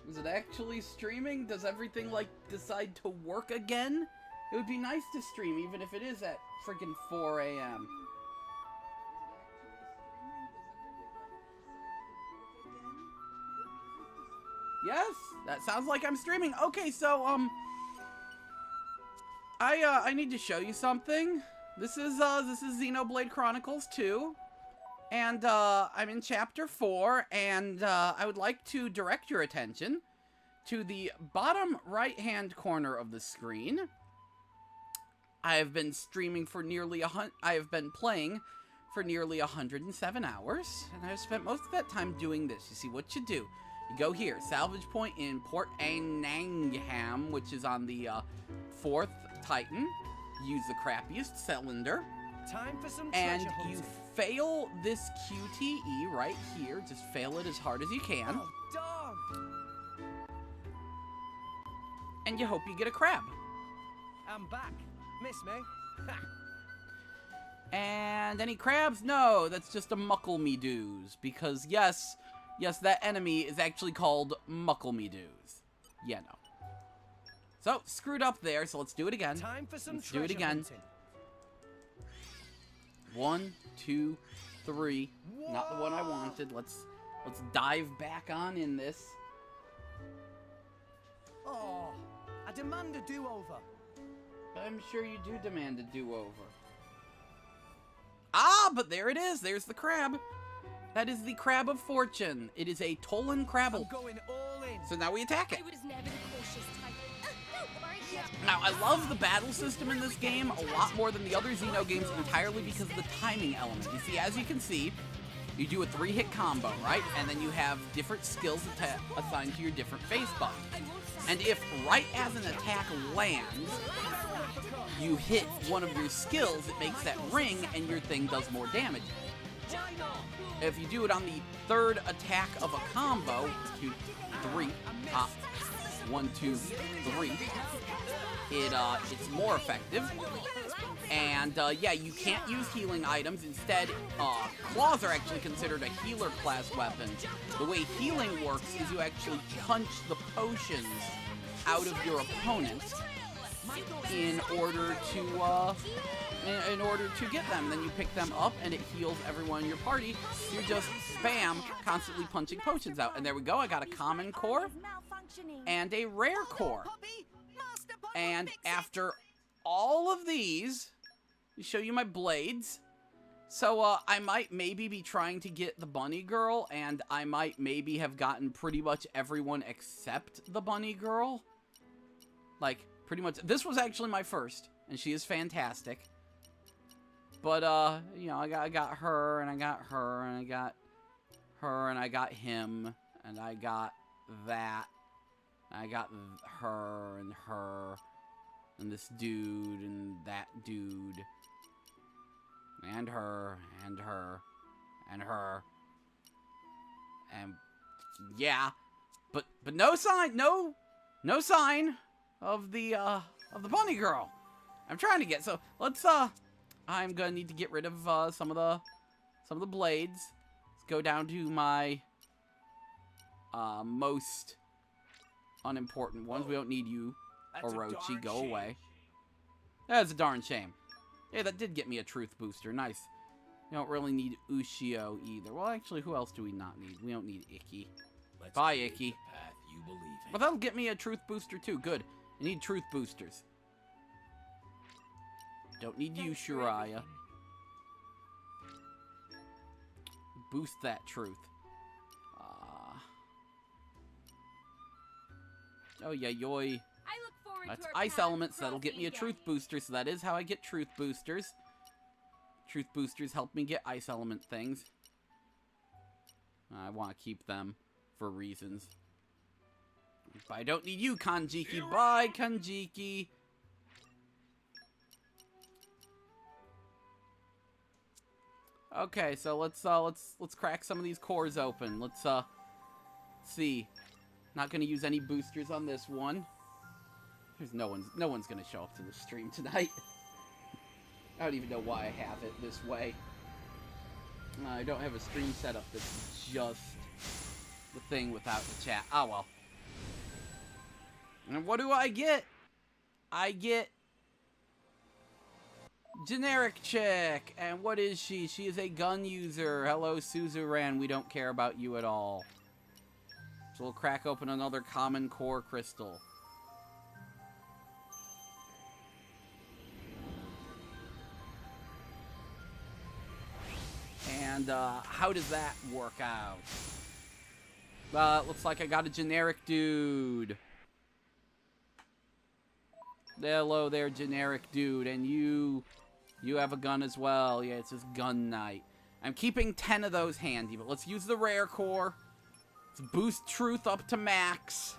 Is it actually streaming? Does everything, like, decide to work again? It would be nice to stream, even if it is at freaking 4 a.m. Yes, that sounds like I'm streaming. Okay, so, I need to show you something. This is Xenoblade Chronicles 2. And, I'm in Chapter 4, and, I would like to direct your attention to the bottom right-hand corner of the screen. I have been streaming for nearly I have been playing for nearly 107 hours, and I've spent most of that time doing this. You see what you do. You go here, salvage point in Port Anangham, which is on the, 4th Titan. Use the crappiest cylinder. Time for some and treasure hunting. You fail this QTE right here. Just fail it as hard as you can. Oh, darn! And you hope you get a crab. I'm back. Miss me? Ha! And any crabs? No, that's just a Muckle-me-doos. Because yes, that enemy is actually called Muckle-me-doos. Yeah, no. So, screwed up there, so let's do it again. Time for some let's do it again. Hunting. 1, 2, 3. Whoa! Not the one I wanted. Let's dive back on in this. Oh, I demand a do-over. I'm sure you do demand a do-over. Ah, but there it is. There's the crab. That is the Crab of Fortune. It is a Tolan Crabble. I'm going all in. So now we attack it. I was never the cautious type. Don't worry. Now, I love the battle system in this game a lot more than the other Xeno games entirely because of the timing element. You see, as you can see, you do a 3-hit combo, right? And then you have different skills assigned to your different face buttons. And if right as an attack lands, you hit one of your skills, it makes that ring and your thing does more damage. If you do it on the 3rd attack of a combo, 2, 3, 1, 2, 3, it's more effective. And yeah, you can't use healing items. Instead, claws are actually considered a healer class weapon. The way healing works is you actually punch the potions out of your opponent in order to get them. Then you pick them up and it heals everyone in your party. You're just spam constantly punching potions out. And there we go. I got a common core and a rare core. And after all of these, to show you my blades. So I might maybe be trying to get the bunny girl, and I might maybe have gotten pretty much everyone except the bunny girl. Like, pretty much. This was actually my first, and she is fantastic. But, you know, I got her, and I got her, and I got her, and I got him, and I got that. I got her, and this dude, and that dude. And her, and her, and her. And, yeah. But no sign, no sign of the bunny girl. I'm trying to get, so let's, I'm gonna need to get rid of, some of the blades. Let's go down to my, most unimportant ones. We don't need you, Orochi. Go away. That's a darn shame. Yeah, that did get me a truth booster. Nice. You don't really need Ushio either. Well, actually, who else do we not need? We don't need Icky. Bye, Icky. Path you believe in. But that'll get me a truth booster too. Good. I need truth boosters. Don't need you, Shiraya. Boost that truth. Oh yeah, yoy. I look forward That's to our ice path elements. That'll get me a crossing truth booster, so that is how I get truth boosters. Truth boosters help me get ice element things. I want to keep them for reasons. But I don't need you, Kanjiki. Bye, Kanjiki. Okay, so let's crack some of these cores open. Let's see. Not gonna use any boosters on this one. There's no one's gonna show up to the stream tonight. I don't even know why I have it this way. I don't have a stream setup that's just the thing without the chat. Oh well. And what do I get? I get generic chick. And what is she? She is a gun user. Hello, Suzuran. We don't care about you at all. So we'll crack open another common core crystal. And how does that work out? Looks like I got a generic dude. Hello there, generic dude. And you have a gun as well. Yeah, it's this gun knight. I'm keeping 10 of those handy, but let's use the rare core. Let's boost truth up to max,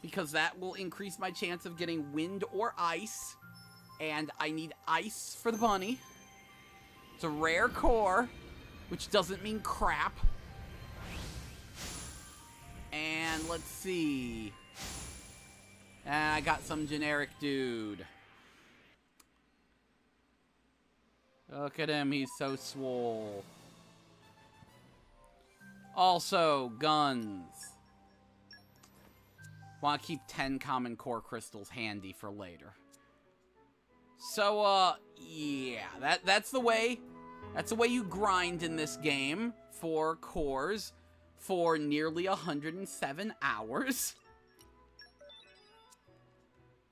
because that will increase my chance of getting wind or ice. And I need ice for the bunny. It's a rare core, which doesn't mean crap. And let's see. And I got some generic dude. Look at him, he's so swole. Also, guns. Want to keep 10 common core crystals handy for later. So, yeah, that's the way. That's the way you grind in this game for cores for nearly 107 hours.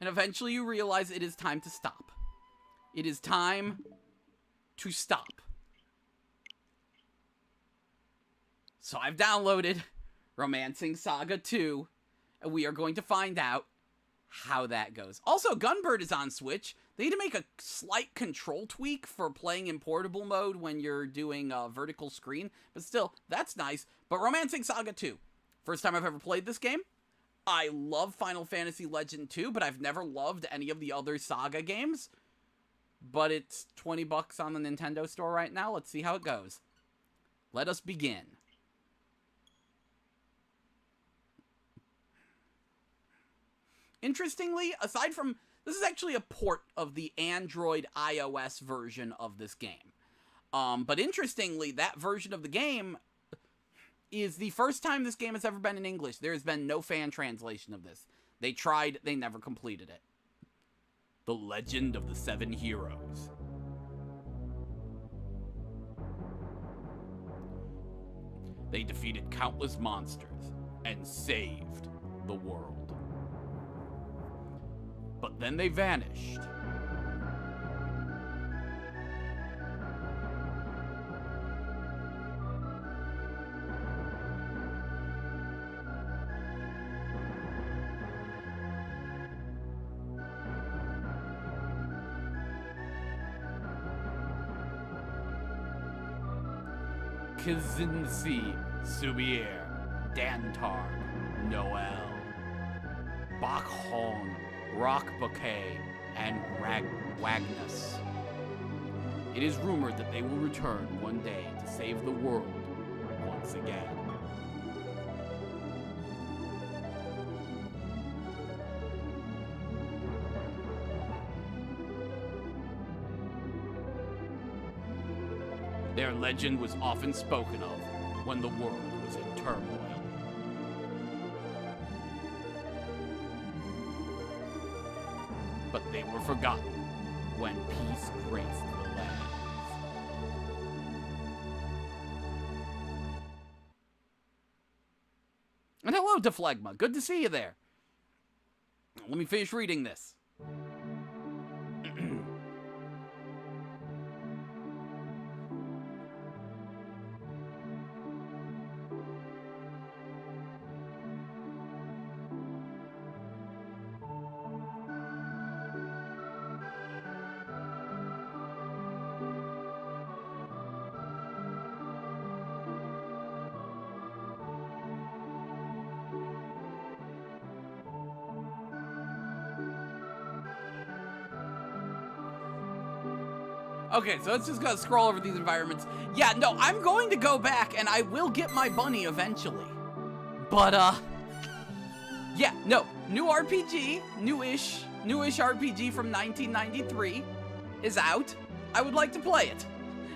And eventually you realize it is time to stop. It is time to stop. So I've downloaded Romancing Saga 2, and we are going to find out how that goes. Also, Gunbird is on Switch. They need to make a slight control tweak for playing in portable mode when you're doing a vertical screen. But still, that's nice. But Romancing Saga 2. First time I've ever played this game. I love Final Fantasy Legend 2, but I've never loved any of the other Saga games. But it's $20 on the Nintendo Store right now. Let's see how it goes. Let us begin. Interestingly, aside from... This is actually a port of the Android iOS version of this game. But interestingly, that version of the game is the first time this game has ever been in English. There has been no fan translation of this. They tried, they never completed it. The Legend of the Seven Heroes. They defeated countless monsters and saved the world. But then they vanished. Kazinsi, Subier, Dantar, Noel, Bakhon, Rock Bouquet, and Wagnus. It is rumored that they will return one day to save the world once again. Their legend was often spoken of when the world was in turmoil. But they were forgotten when peace graced the lands. And hello, Deflegma. Good to see you there. Let me finish reading this. Okay, so let's just gotta scroll over these environments. Yeah, no, I'm going to go back and I will get my bunny eventually. But, yeah, no, new RPG, newish RPG from 1993 is out. I would like to play it.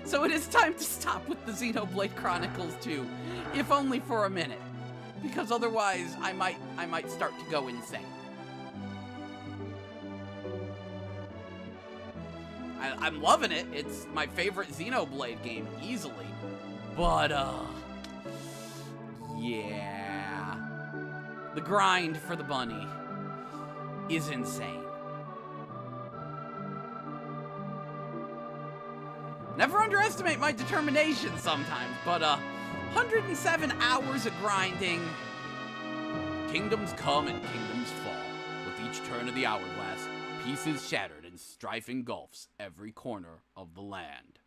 So it is time to stop with the Xenoblade Chronicles 2, if only for a minute. Because otherwise, I might start to go insane. I'm loving it. It's my favorite Xenoblade game, easily. But, yeah. The grind for the bunny is insane. Never underestimate my determination sometimes, but, 107 hours of grinding. Kingdoms come and kingdoms fall. With each turn of the hourglass, pieces shattered and strife engulfs every corner of the land.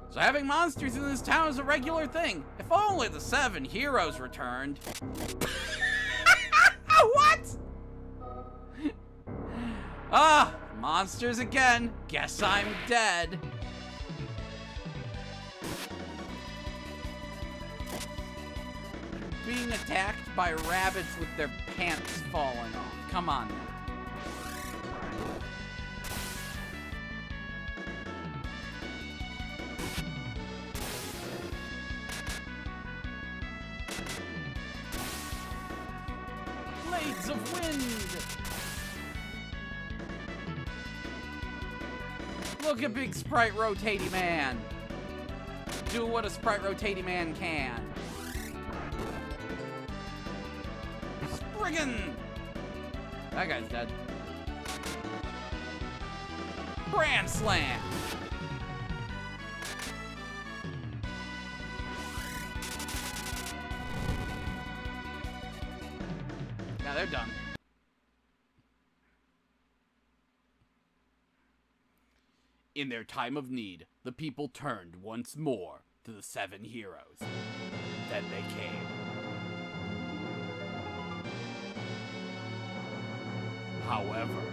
So having monsters in this town is a regular thing. If only the 7 heroes returned. What? Ah, monsters again. Guess I'm dead. Being attacked by rabbits with their pants falling off. Come on now. Blades of wind! Look at big sprite rotatey man. Doing what a sprite rotatey man can. Spriggan! That guy's dead. Brand slam! Yeah, they're done. In their time of need, the people turned once more to the 7 heroes. Then they came. However,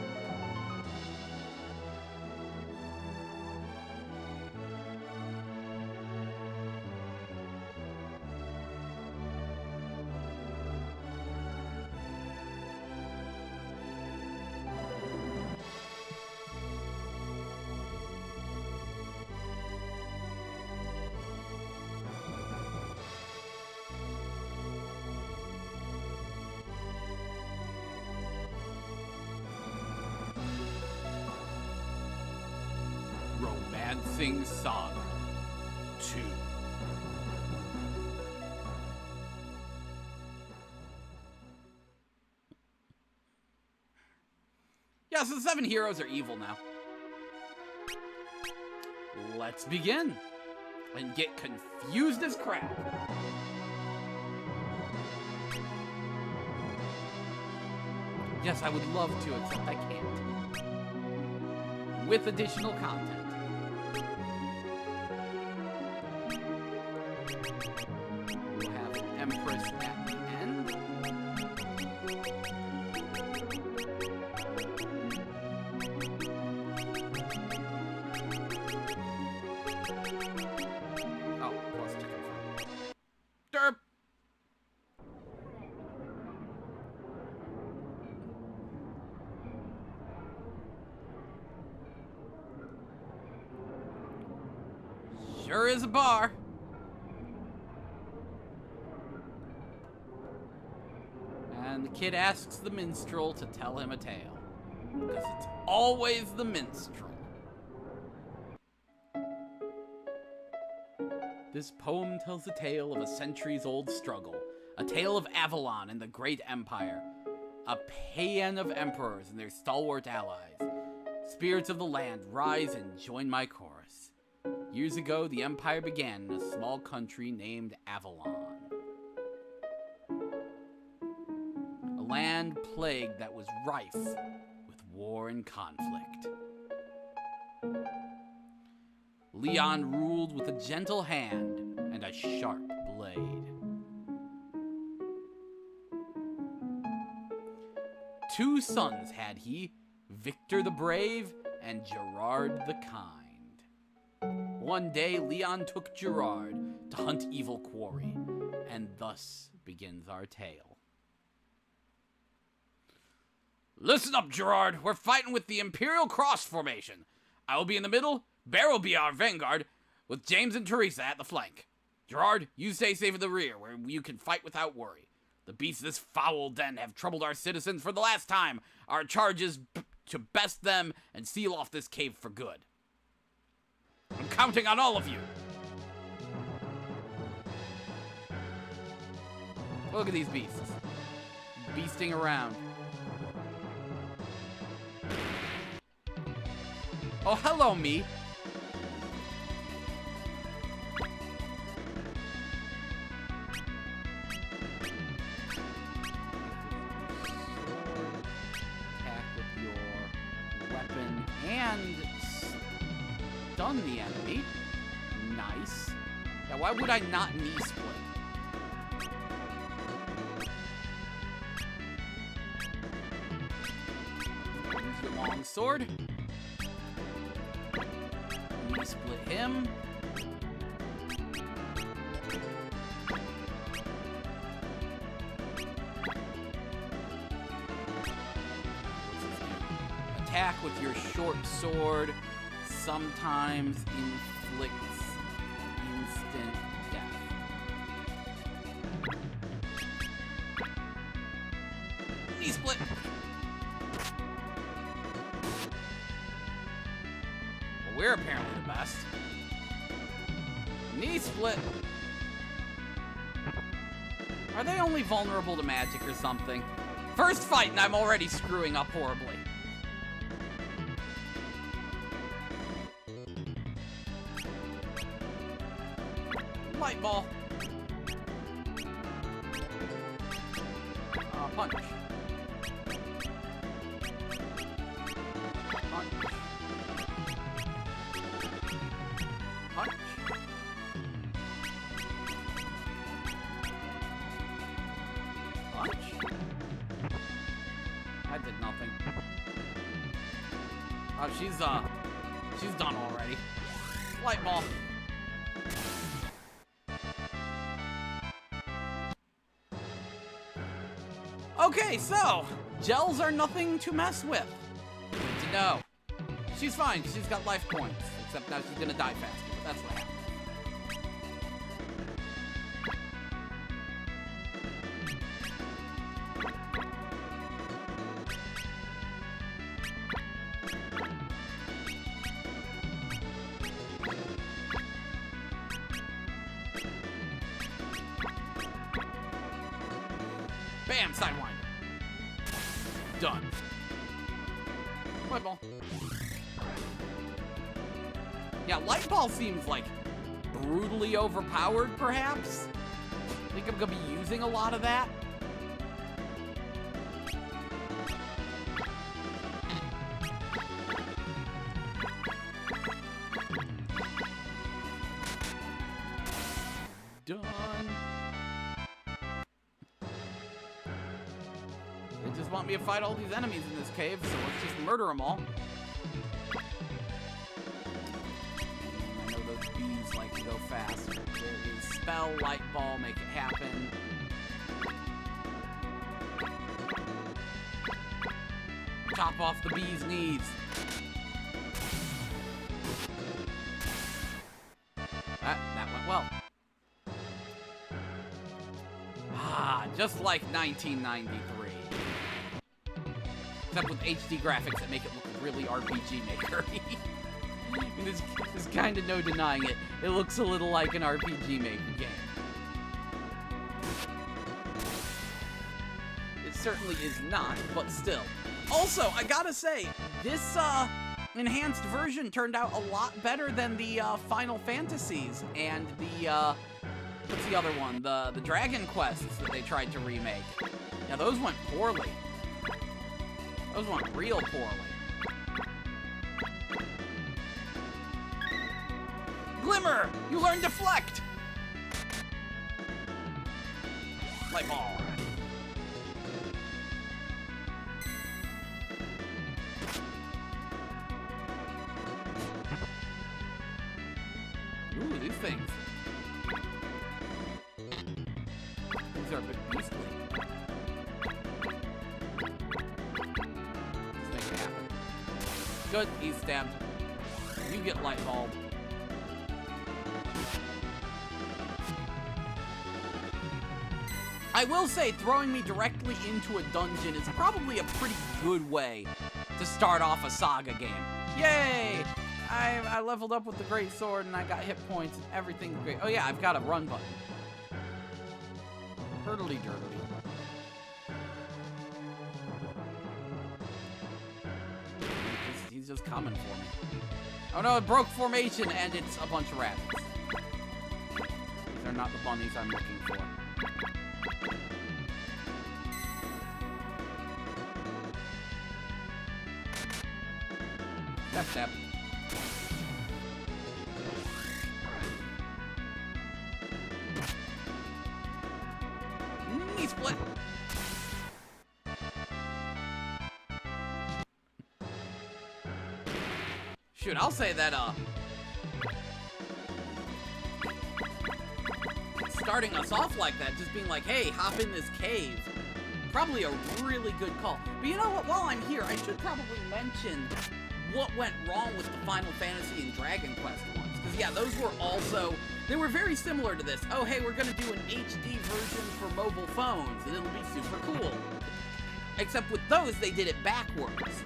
Romancing SaGa 2. Yeah, so the 7 heroes are evil now. Let's begin and get confused as crap. Yes, I would love to, except I can't. With additional content. We'll have an Empress at the end. Oh, plus to confirm. Derp! Sure is a bar. And the kid asks the minstrel to tell him a tale. Because it's always the minstrel. This poem tells the tale of a centuries-old struggle. A tale of Avalon and the Great Empire. A paean of emperors and their stalwart allies. Spirits of the land, rise and join my chorus. Years ago, the Empire began in a small country named Avalon. A land plagued that was rife with war and conflict. Leon ruled with a gentle hand and a sharp blade. 2 sons had he, Victor the Brave and Gerard the Kind. One day, Leon took Gerard to hunt evil quarry, and thus begins our tale. Listen up, Gerard. We're fighting with the Imperial Cross formation. I will be in the middle, Bear will be our vanguard, with James and Teresa at the flank. Gerard, you stay safe in the rear, where you can fight without worry. The beasts of this foul den have troubled our citizens for the last time. Our charge is to best them and seal off this cave for good. I'm counting on all of you. Look at these beasts. Beasting around. Oh, hello, me. Attack with your weapon and stun the enemy. Nice. Now, why would I not knee split? Use your long sword. Knee split him. Attack with your short sword sometimes inflicts instant death. Knee split. Well, we're apparently the best. Knee split. Are they only vulnerable to magic or something? First fight and I'm already screwing up horribly. Light ball. Punch. Punch. Punch. Punch. That did nothing. Oh, she's done already. Light ball. Okay, so, gels are nothing to mess with. Good to know. She's fine, she's got life points. Except now she's gonna die faster, but that's what happens. Bam, sidewinder. Done. Light ball. Yeah, light ball seems like brutally overpowered, perhaps. I think I'm gonna be using a lot of that. Done. They just want me to fight all these enemies in this cave, so let's just murder them all. I know those bees like to go fast. There is spell, light ball, make it happen. Chop off the bee's knees. That went well. Ah, just like 1993. Except with HD graphics that make it look really RPG Maker. There's kind of no denying it. It looks a little like an RPG Maker game. It certainly is not, but still. Also, I gotta say, this enhanced version turned out a lot better than the Final Fantasies and the what's the other one? The Dragon Quests that they tried to remake. Yeah, those went poorly. Those went real poorly. Glimmer! You learn Deflect! Light ball. Ooh, these things. These are a bit beastly. Let's make it happen. Good, he's stabbed. You get light bulb. I will say, throwing me directly into a dungeon is probably a pretty good way to start off a SaGa game. Yay! I leveled up with the great sword and I got hit points and everything's great. Oh yeah, I've got a run button. Hurtly dirtly. He's just coming for me. Oh no, it broke formation and it's a bunch of rabbits. They're not the bunnies I'm looking for. Step, step. Knee split. Shoot, I'll say that, starting us off like that, just being like, hey, hop in this cave, probably a really good call. But you know what, while I'm here, I should probably mention what went wrong with the Final Fantasy and Dragon Quest ones. Because, yeah, those were also, they were very similar to this. Oh, hey, we're going to do an HD version for mobile phones, and it'll be super cool. Except with those, they did it backwards.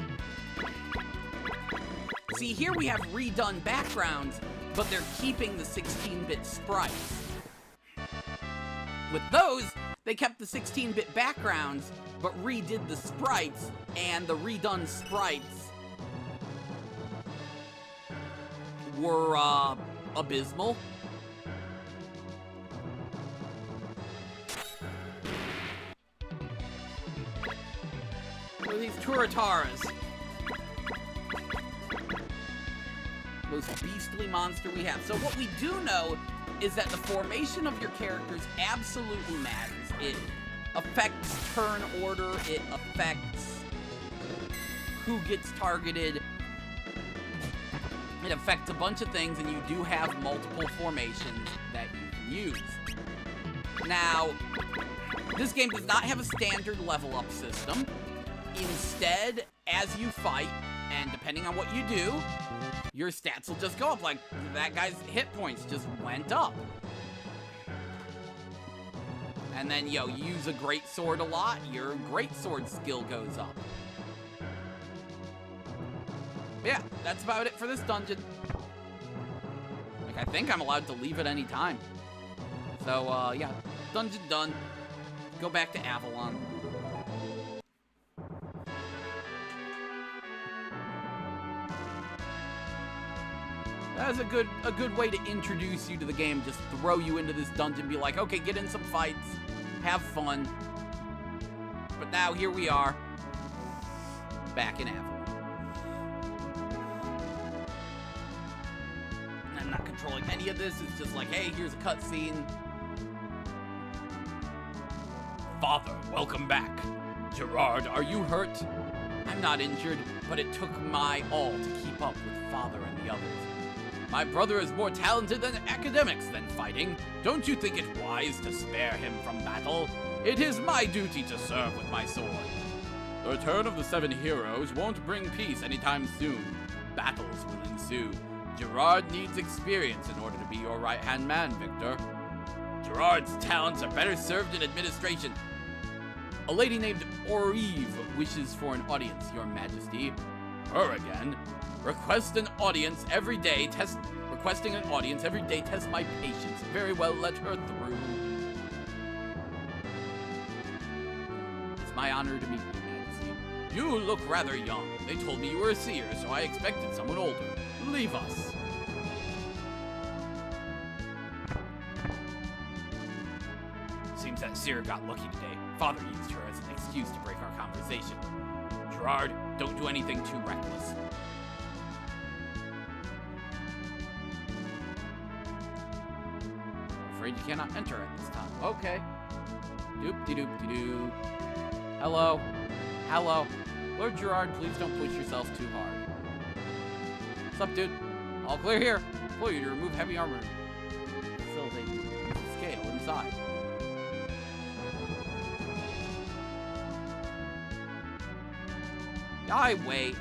See, here we have redone backgrounds, but they're keeping the 16-bit sprites. With those, they kept the 16-bit backgrounds, but redid the sprites, and the redone sprites were, abysmal. What are these Turataras? Most beastly monster we have. So what we do know is that the formation of your characters absolutely matters. It affects turn order, it affects who gets targeted, it affects a bunch of things, and you do have multiple formations that you can use. Now, this game does not have a standard level up system. Instead, as you fight, and depending on what you do, your stats will just go up. Like, that guy's hit points just went up. And then, you use a great sword a lot, your great sword skill goes up. Yeah, that's about it for this dungeon. Like, I think I'm allowed to leave at any time. So, yeah, dungeon done. Go back to Avalon. That's a good way to introduce you to the game. Just throw you into this dungeon, be like, okay, get in some fights, have fun. But now here we are, back in Avalon. I'm not controlling any of this. It's just like, hey, here's a cutscene. Father, welcome back. Gerard, are you hurt? I'm not injured, but it took my all to keep up with Father and the others. My brother is more talented than academics than fighting. Don't you think it wise to spare him from battle? It is my duty to serve with my sword. The return of the 7 heroes won't bring peace anytime soon. Battles will ensue. Gerard needs experience in order to be your right-hand man, Victor. Gerard's talents are better served in administration. A lady named Orive wishes for an audience, Your Majesty. Her again? Requesting an audience every day, test my patience. Very well, let her through. It's my honor to meet you, Majesty. You look rather young. They told me you were a seer, so I expected someone older. Leave us. Seems that seer got lucky today. Father used her as an excuse to break our conversation. Gerard, don't do anything too reckless. Afraid you cannot enter at this time. Okay. Doop-de-doop-de-doo. Hello. Hello. Lord Gerard, please don't push yourself too hard. What's up, dude? All clear here. Employ you to remove heavy armor. Facilitate scale inside. I weigh 8.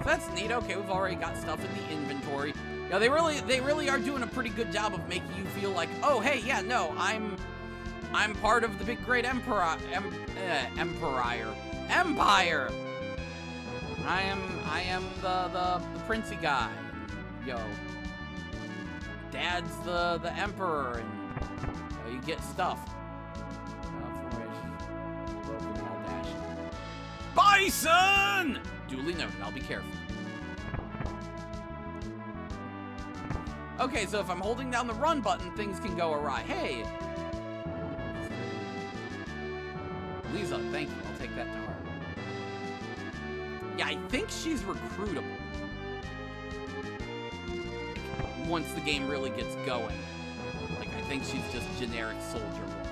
That's neat. Okay, we've already got stuff in the inventory. Yeah, they really are doing a pretty good job of making you feel like, oh, hey, yeah, no, I'm part of the big great empire. I am the princey guy. Yo, Dad's the emperor, and you get stuff. Bison! Duly noted. I'll be careful. Okay, so if I'm holding down the run button, things can go awry. Hey! Lisa, thank you. I'll take that to heart. Yeah, I think she's recruitable. Once the game really gets going. Like, I think she's just generic soldier woman.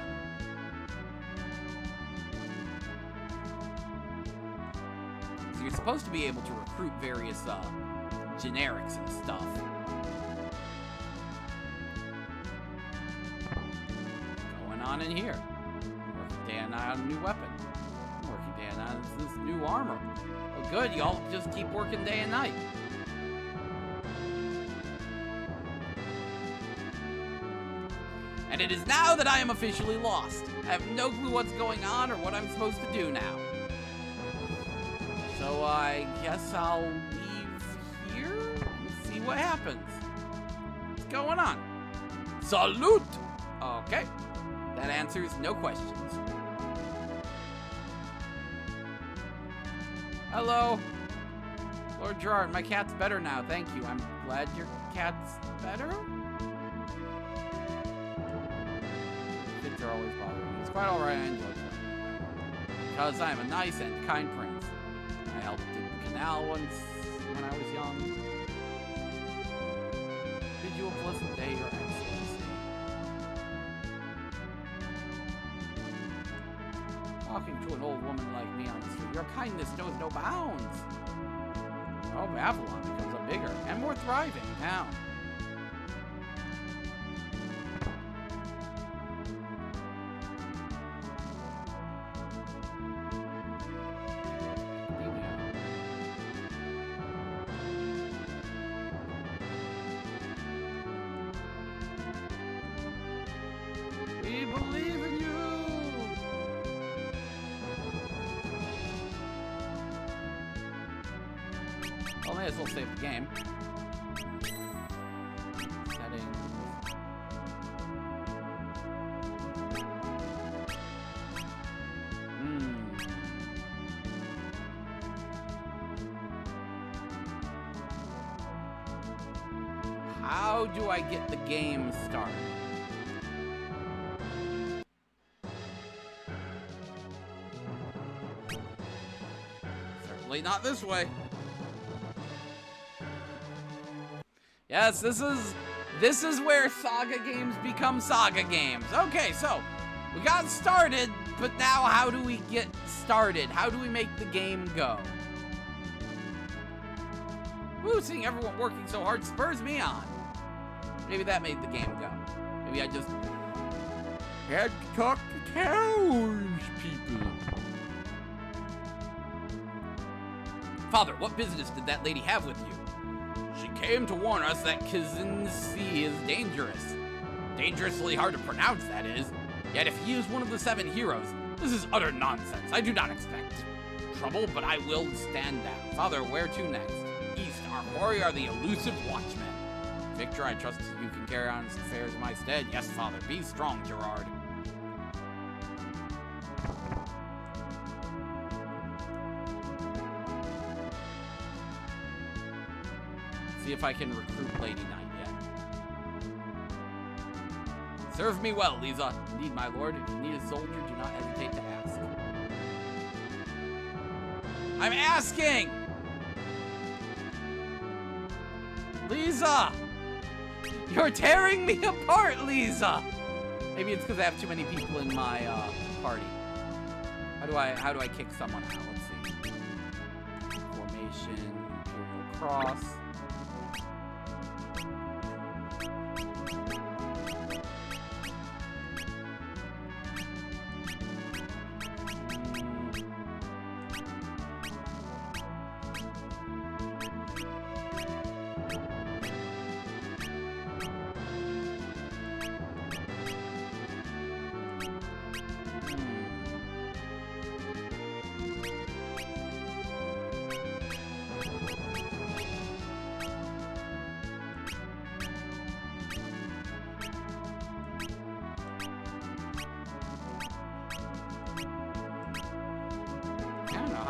So you're supposed to be able to recruit various, generics and stuff. Going on in here. Working day and night on a new weapon. Working day and night on this new armor. Oh, good. Y'all just keep working day and night. And it is now that I am officially lost. I have no clue what's going on or what I'm supposed to do now. So I guess I'll leave here and see what happens. What's going on? Salute! Okay. That answers no questions. Hello. Lord Gerard, my cat's better now. Thank you. I'm glad your cat's better? Kids are always bothering me. It's quite alright, I enjoy playing. Because I am a nice and kind prince. I helped dig the canal once when I was young. Bid you a pleasant day, Your Excellency. Talking to an old woman like me on the street, your kindness knows no bounds. Oh, Avalon becomes a bigger and more thriving town. We believe in you! Well, may as well save the game. Settings. How do I get the game started? Certainly not this way. Yes, this is where SaGa games become SaGa games. Okay, so we got started, but now how do we get started? How do we make the game go? Woo, seeing everyone working so hard spurs me on. Maybe that made the game go. Maybe I just had to talk to townspeople. Father, what business did that lady have with you? She came to warn us that Kizinsi is dangerous. Dangerously hard to pronounce, that is. Yet if he is one of the 7 heroes, this is utter nonsense. I do not expect trouble, but I will stand down. Father, where to next? East, our quarry are the elusive watchmen. Victor, I trust you can carry on affairs in my stead. Yes, Father. Be strong, Gerard. See if I can recruit Lady Knight yet. Serve me well, Lisa. Indeed, my lord. If you need a soldier, do not hesitate to ask. I'm asking! Lisa! You're tearing me apart, Lisa! Maybe it's because I have too many people in my party. How do I kick someone out? Let's see. Formation, Imperial Cross.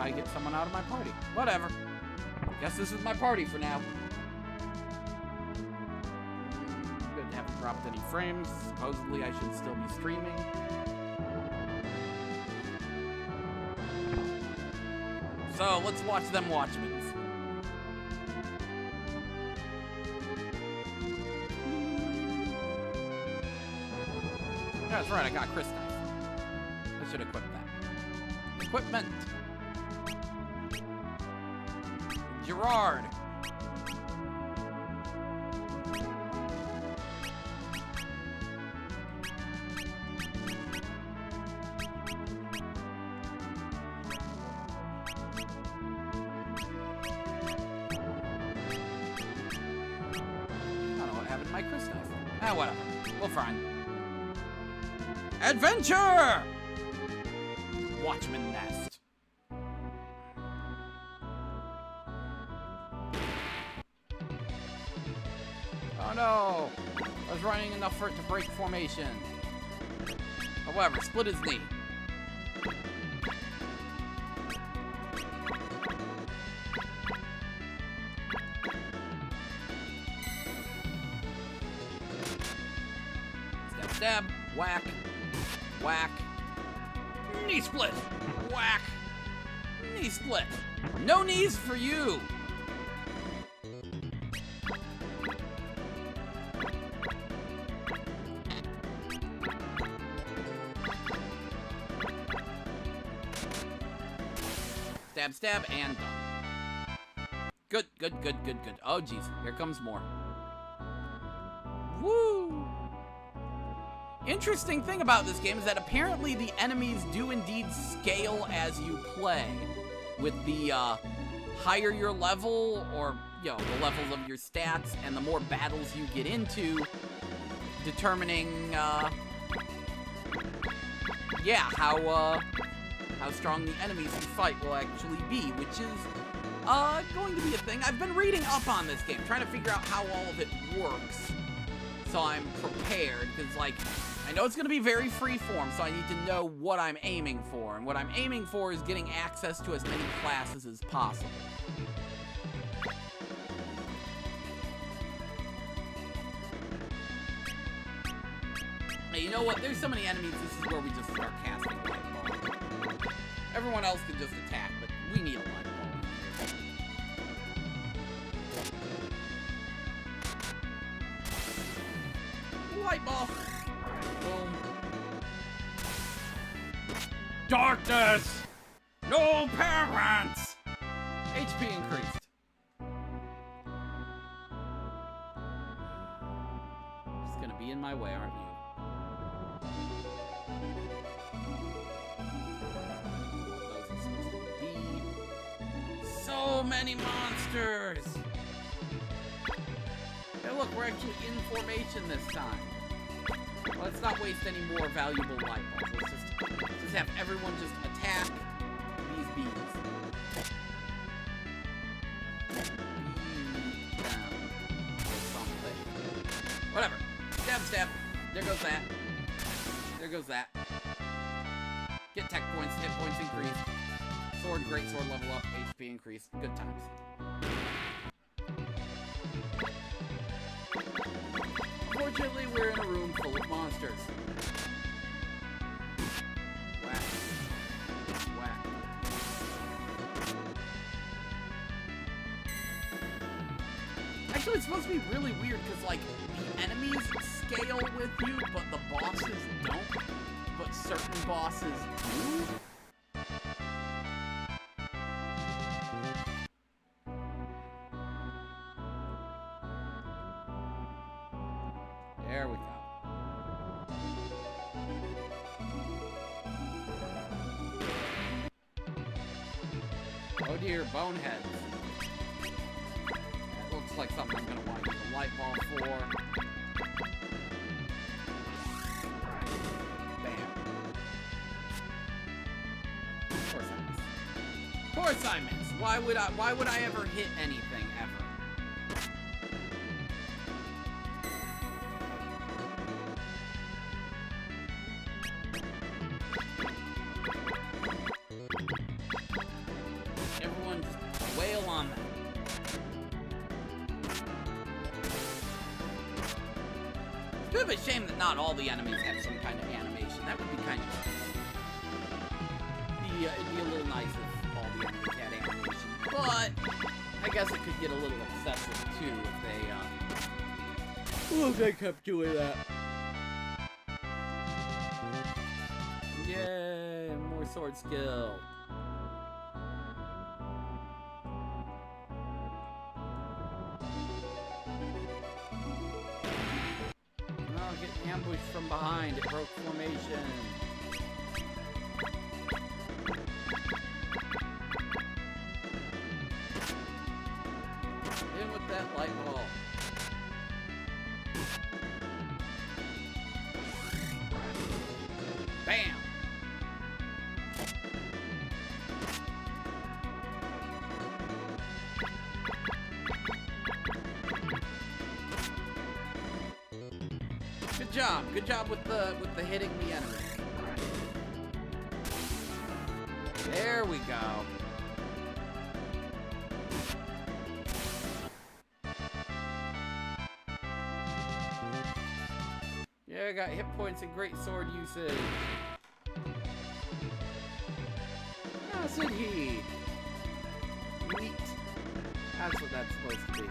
try to get someone out of my party. Whatever. Guess this is my party for now. Good, haven't dropped any frames. Supposedly I should still be streaming. So let's watch them Watchmans. That's right, I got Chris Knife. I should equip that. Equipment. Gerard. My Chris Knife. Ah, whatever. We'll find. Adventure! Watchman Nest. Oh no! I was running enough for it to break formation. However, split his knee. Stab, whack, whack, knee split, whack, knee split. No knees for you. Stab, stab, and done. Good, good, good, good, good. Oh, jeez, here comes more. Woo! Interesting thing about this game is that apparently the enemies do indeed scale as you play, with the higher your level, or the levels of your stats, and the more battles you get into, determining how strong the enemies you fight will actually be, which is going to be a thing. I've been reading up on this game, trying to figure out how all of it works, so I'm prepared, because I know it's going to be very freeform, so I need to know what I'm aiming for. And what I'm aiming for is getting access to as many classes as possible. Hey, you know what? There's so many enemies, this is where we just start casting light ball. Everyone else can just attack, but we need a light ball. Light ball. Boom. Darkness! No parents! HP increased. Just gonna be in my way, aren't you? Those are supposed to be. So many monsters! Hey look, we're actually in formation this time. Let's not waste any more valuable light bulbs. Let's just have everyone just attack these bees. Down. Something. Whatever. Stab, stab. There goes that. There goes that. Get tech points, hit points increased. Sword, great sword level up, HP increased. Good times. Unfortunately, we're in a room full of monsters. Whack. Whack. Actually, it's supposed to be really weird because, the enemies scale with you, but the bosses don't. But certain bosses do. There we go. Oh dear, boneheads. That looks like something I'm gonna want to use a light ball for. Bam. Of course I miss. Of course I miss. Why would I ever hit anything ever? Bit of a shame that not all the enemies have some kind of animation. That would be kind of it'd be a little nice if all the enemies had animation. But I guess it could get a little excessive too if they kept doing that. Yay, more sword skill. Oh, getting ambushed from behind. It broke formation. In with that light ball. Bam! Good job with the hitting the enemy. There we go. Yeah, I got hit points and great sword usage. How said he? Neat. That's what that's supposed to be.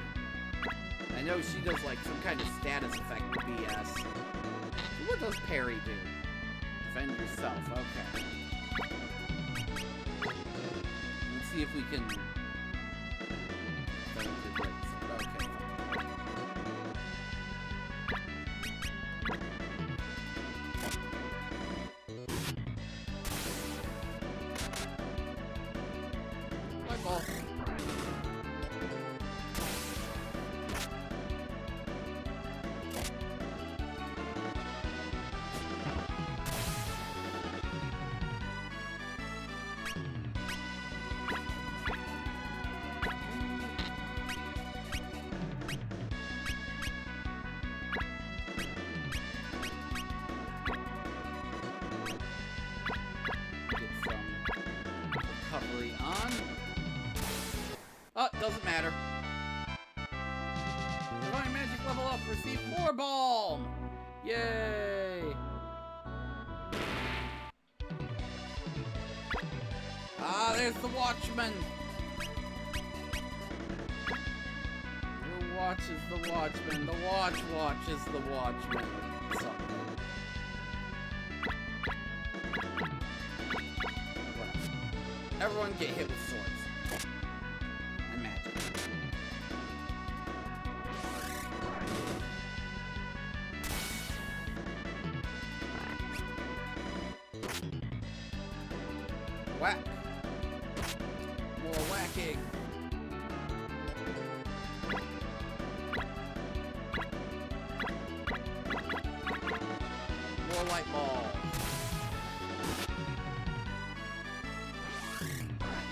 I know she does like some kind of status effect BS. What does parry do? Defend yourself, okay. Let's see if we can... Okay, fine. Light ball. Oh, doesn't matter. Divine magic level up. Receive more balm. Yay. Ah, there's the watchman. Who watches the watchman? The watch watches the watchman. Something. Whatever. Everyone get hit with swords. Whack. More whacking. More light balls.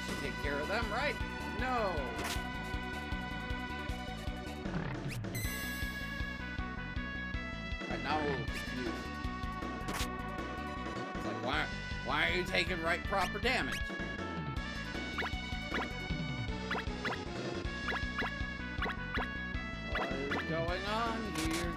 Should take care of them, right? No. Alright, now we're a little confused. It's like, why are you taking proper damage? What is going on here?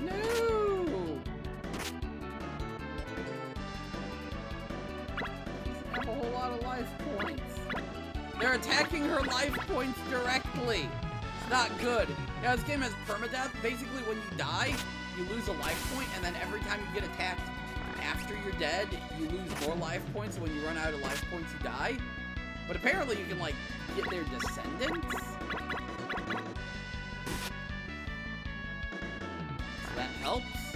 No! Doesn't have a whole lot of life points. They're attacking her life points directly. It's not good. Yeah, this game has permadeath. Basically, when you die, you lose a life point, and then every time you get attacked after you're dead, you lose more life points. When you run out of life points, you die. But apparently, you can, like, get their descendants. So that helps.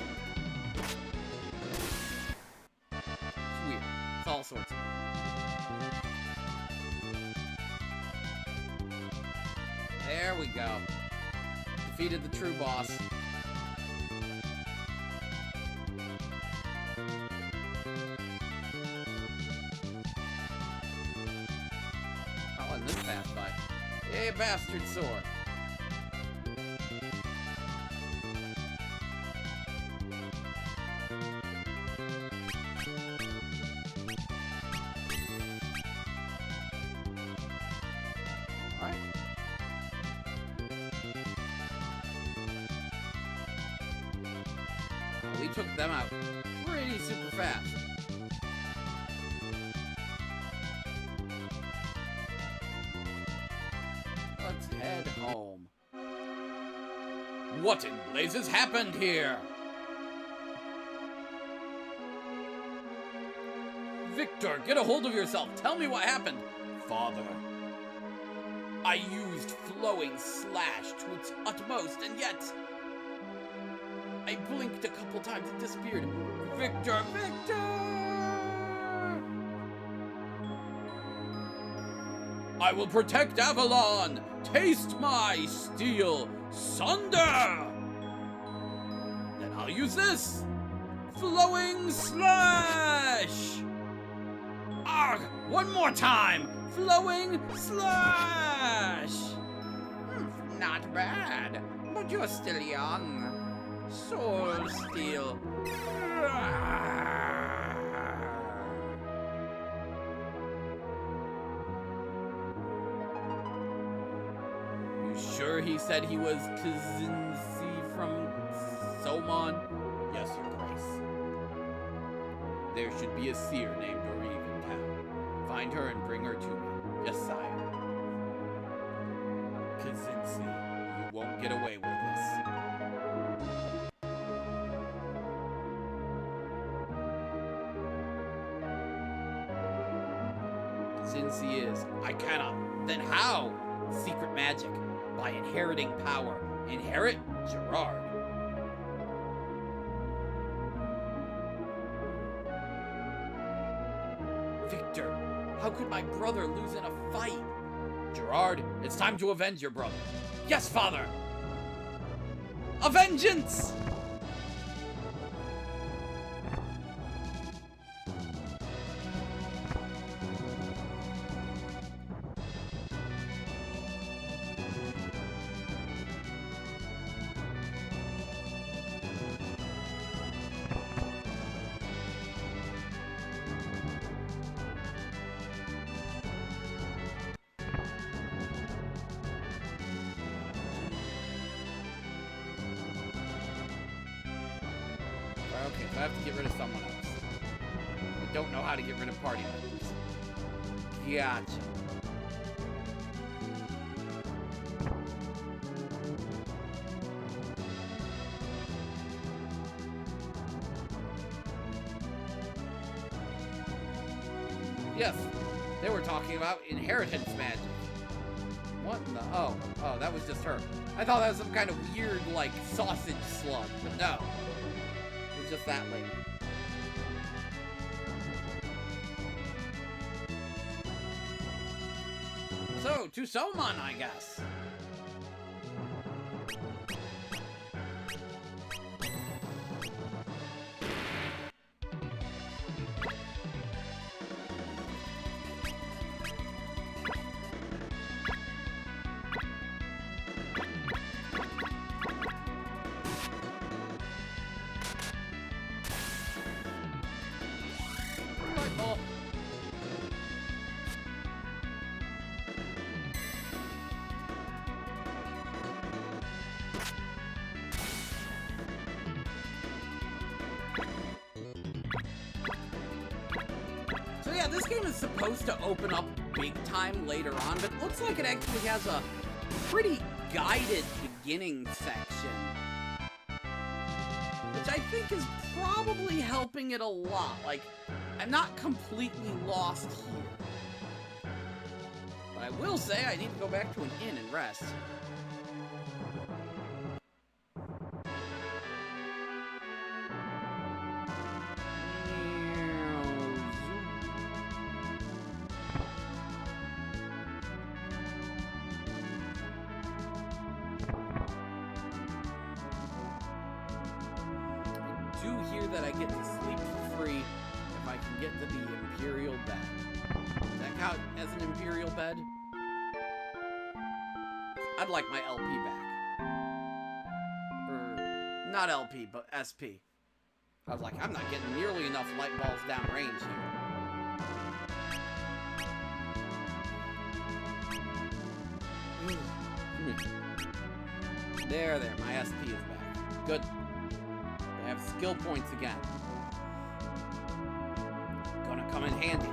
It's weird. It's all sorts of weird. There we go. Defeated the true boss. I'll end this fast by. Hey, bastard sword. took them out pretty super fast. Let's head home. What in blazes happened here? Victor, get a hold of yourself. Tell me what happened. Father, I used flowing slash to its utmost, and yet I blinked a couple times and disappeared. Victor, Victor! I will protect Avalon. Taste my steel sunder. Then I'll use this. Flowing slash. Arg! One more time! Flowing slash! Not bad, but you're still young. Soul steel. You sure he said he was Kazinsi from Somon? Yes, Your Grace. There should be a seer named Doreen in town. Find her and bring her to me. Yes, sire. Kazinsi, you won't get away with this. Kazinsi is. I cannot. Then how? Secret magic. By inheriting power. Inherit? Gerard. Victor, how could my brother lose in a fight? Gerard, it's time to avenge your brother. Yes, father! A vengeance! Okay, so I have to get rid of someone else. I don't know how to get rid of party members. Gotcha. Yes, they were talking about inheritance magic. What in the... Oh, that was just her. I thought that was some kind of weird, like, sausage slug, but no. Just that lady. So, to Somon, I guess. So yeah, this game is supposed to open up big time later on, but it looks like it actually has a pretty guided beginning section, which I think is probably helping it a lot. Like, I'm not completely lost here. But I will say I need to go back to an inn and rest. I do hear that I get to sleep for free if I can get to the Imperial bed. Does that count as an Imperial bed? I'd like my LP back. Or, not LP, but SP. I was like, I'm not getting nearly enough light balls downrange here. There, my SP is back. Good. I have skill points again. Gonna come in handy.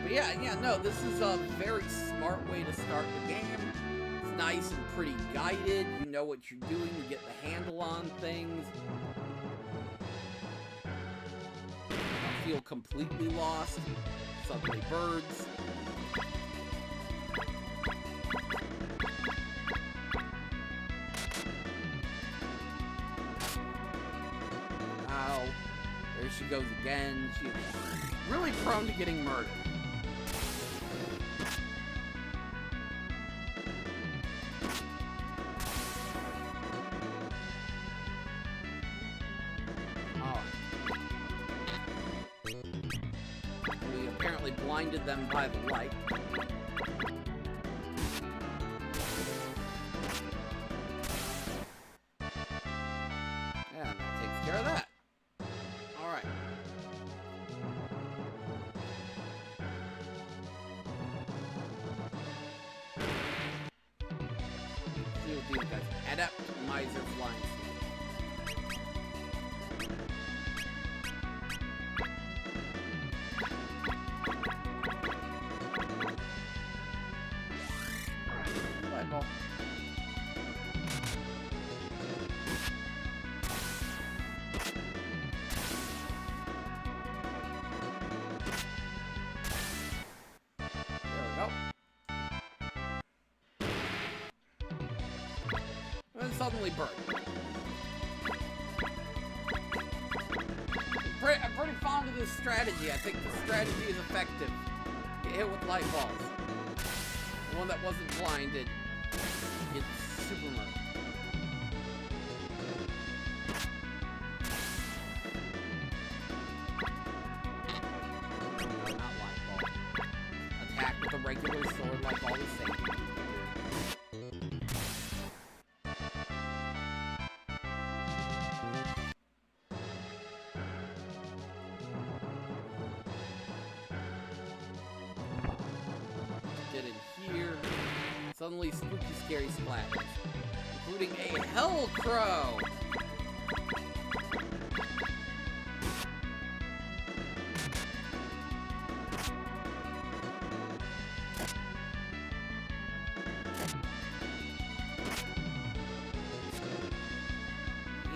But yeah, no, this is a very smart way to start the game. It's nice and pretty guided. You know what you're doing. You get the handle on things. I feel completely lost. Suddenly birds. Ow. There she goes again. She's really prone to getting murdered. We apparently blinded them by the light. And that takes care of that. Alright. See what these guys adept miser flying. And suddenly burn. I'm pretty fond of this strategy. I think the strategy is effective. Get hit with light balls. The one that wasn't blinded gets super murdered. No, not light ball. Attack with a regular sword like all the same. Suddenly spooky, scary splatters, including a hell crow.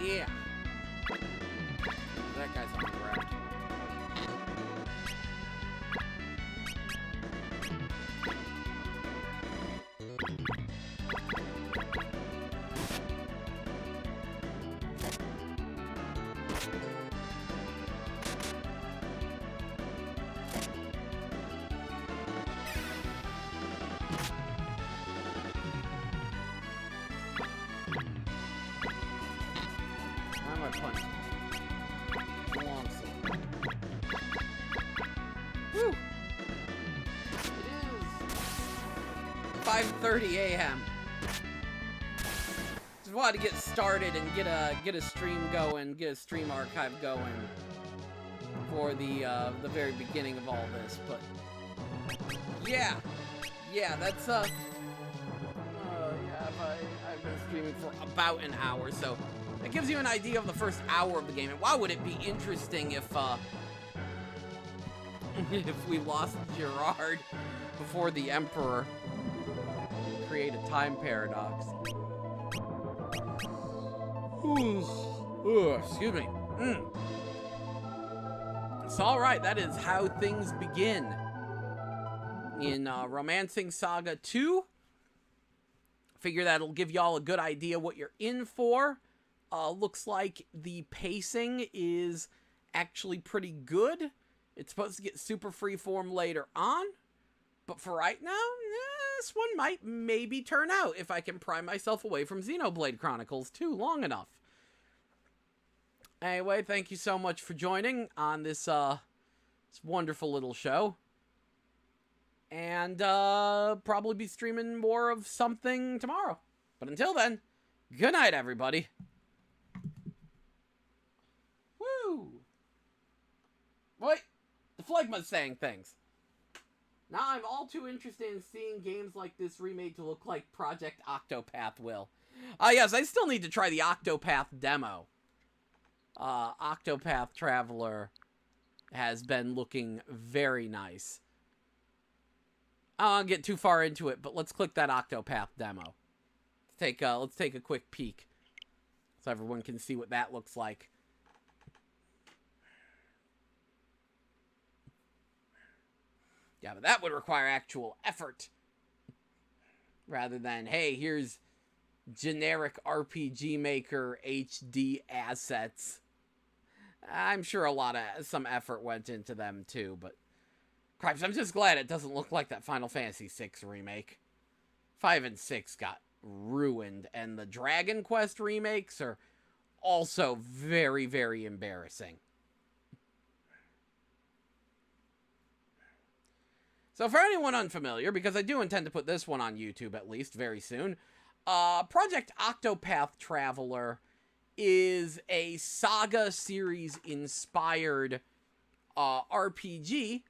Yeah. That guy's on the ground. Punch. Long sword. Woo! It is 5:30 a.m. Just wanted to get started and get a stream going, get a stream archive going for the very beginning of all this. But yeah, that's yeah. I've been streaming for about an hour, so. It gives you an idea of the first hour of the game, and why would it be interesting if we lost Gerard before the Emperor? Create a time paradox. Excuse me. So, alright, that is how things begin in Romancing Saga 2. Figure that'll give y'all a good idea what you're in for. Looks like the pacing is actually pretty good. It's supposed to get super freeform later on. But for right now, this one might maybe turn out if I can pry myself away from Xenoblade Chronicles 2 long enough. Anyway, thank you so much for joining on this, this wonderful little show. And, probably be streaming more of something tomorrow. But until then, good night, everybody. Woo! Wait! The Phlegma's saying things. Now I'm all too interested in seeing games like this remade to look like Project Octopath will. Yes, I still need to try the Octopath demo. Octopath Traveler has been looking very nice. I don't want to get too far into it, but let's click that Octopath demo. Let's take a quick peek so everyone can see what that looks like. Yeah, but that would require actual effort. Rather than, hey, here's generic RPG Maker HD assets. I'm sure some effort went into them too, but cripes, I'm just glad it doesn't look like that Final Fantasy VI remake. 5 and 6 got ruined, and the Dragon Quest remakes are also very, very embarrassing. So for anyone unfamiliar, because I do intend to put this one on YouTube at least very soon, Project Octopath Traveler is a SaGa series inspired RPG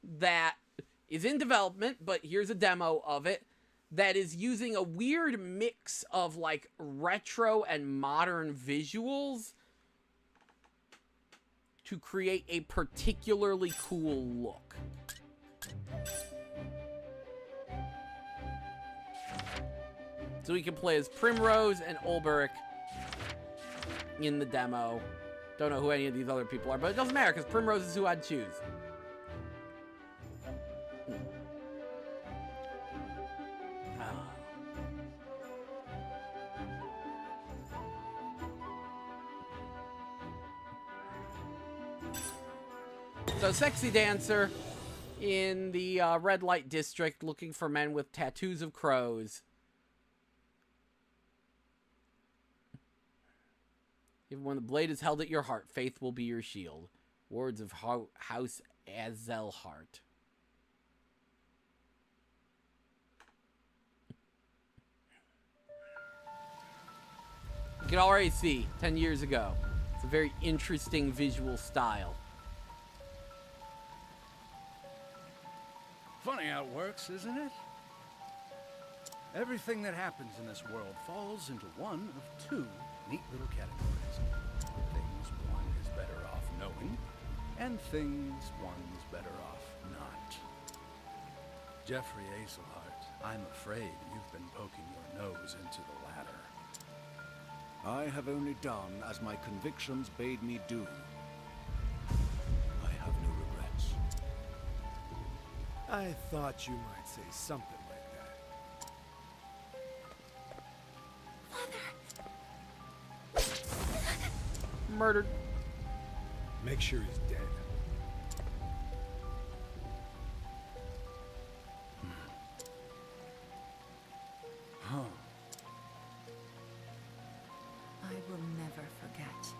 that is in development, but here's a demo of it, that is using a weird mix of like retro and modern visuals to create a particularly cool look. So we can play as Primrose and Ulberich in the demo. Don't know who any of these other people are, but it doesn't matter because Primrose is who I'd choose. So, sexy dancer in the red light district looking for men with tattoos of crows. Even when the blade is held at your heart, faith will be your shield. Words of House Azelhart. You can already see, 10 years ago, it's a very interesting visual style. Funny how it works, isn't it? Everything that happens in this world falls into one of two neat little categories. Things one is better off knowing, and things one's better off not. Jeffrey Azelhart, I'm afraid you've been poking your nose into the latter. I have only done as my convictions bade me do. I have no regrets. I thought you might say something like that. Murdered. Make sure he's dead. Huh. I will never forget.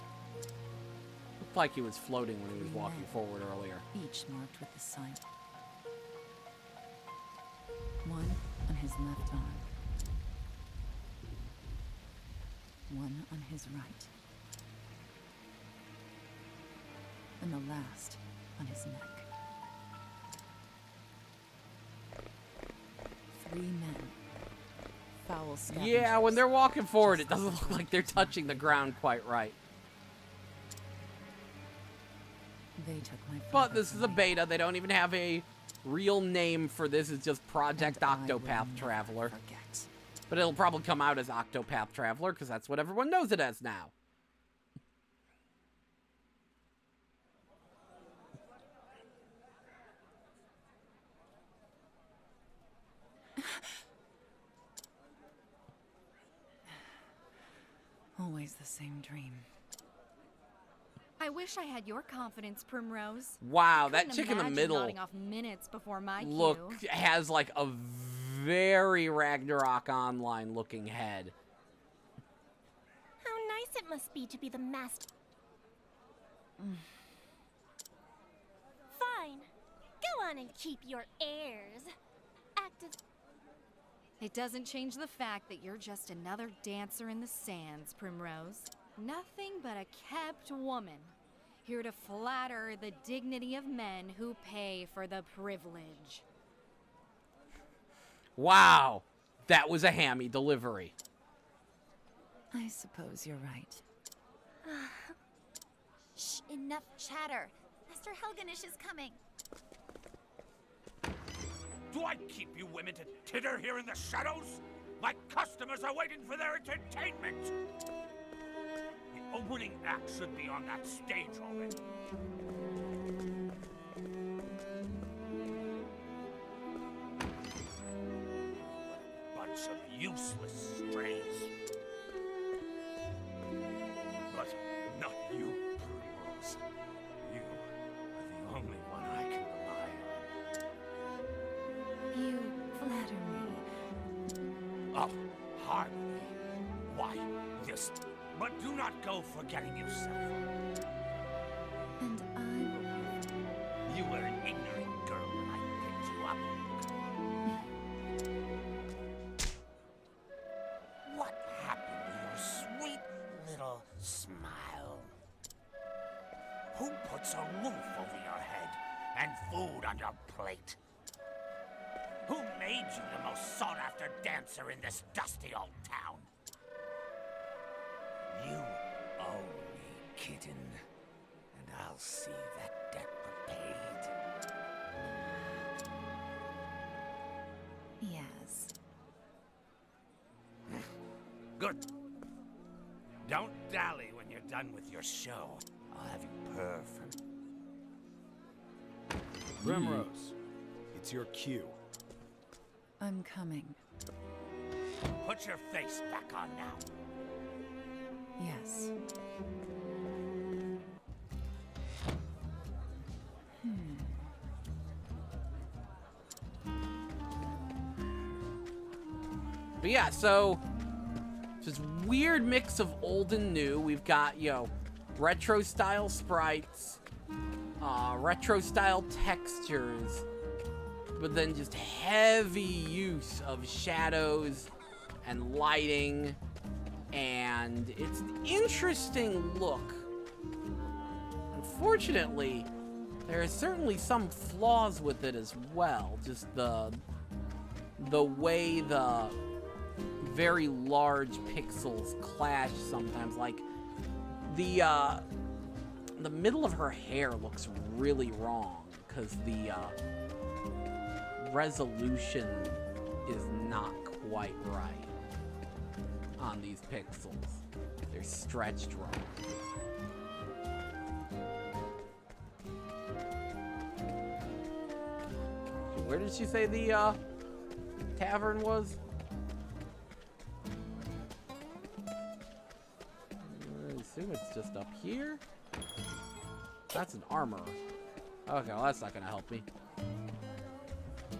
Looked like he was floating when he was walking forward earlier. Each marked with the sign. One on his left arm. One on his right. And the last on his neck. 3 men. Foul scavengers. Yeah, when they're walking forward, it doesn't look like they're touching the ground quite right. They took my But father this is a from me. beta. They don't even have a real name for this. It's just Project And I will Octopath never Traveler. forget. But it'll probably come out as Octopath Traveler because that's what everyone knows it as now. Always the same dream. I wish I had your confidence, Primrose. Wow, that Couldn't chick in the imagine middle nodding off minutes before my cue. has like a very Ragnarok Online looking head. How nice it must be to be the master. Fine. Go on and keep your airs. Act as... It doesn't change the fact that you're just another dancer in the sands, Primrose. Nothing but a kept woman. Here to flatter the dignity of men who pay for the privilege. Wow, that was a hammy delivery. I suppose you're right. Shh, enough chatter. Master Helganish is coming. Do I keep you women to titter here in the shadows? My customers are waiting for their entertainment. The opening act should be on that stage already. Bunch of useless strays. But not you, Primrose. You are the only one I can rely on. You flatter me. Oh, hardly. Why, this... But do not go forgetting yourself. And I will... You were an ignorant girl when I picked you up. What happened to your sweet little smile? Who puts a roof over your head and food on your plate? Who made you the most sought-after dancer in this dusty old town? You owe me, kitten, and I'll see that debt repaid. Yes. Good. Don't dally when you're done with your show. I'll have you purr from... Primrose, it's your cue. I'm coming. Put your face back on now. Yes. But yeah, so just weird mix of old and new. We've got, you know, retro style sprites, retro style textures, but then just heavy use of shadows and lighting, and it's an interesting look. Unfortunately, there are certainly some flaws with it as well. Just the way the very large pixels clash sometimes. Like the middle of her hair looks really wrong because the resolution is not quite right on these pixels. They're stretched wrong. Where did she say the tavern was? I assume it's just up here. That's an armor. Okay, well that's not gonna help me.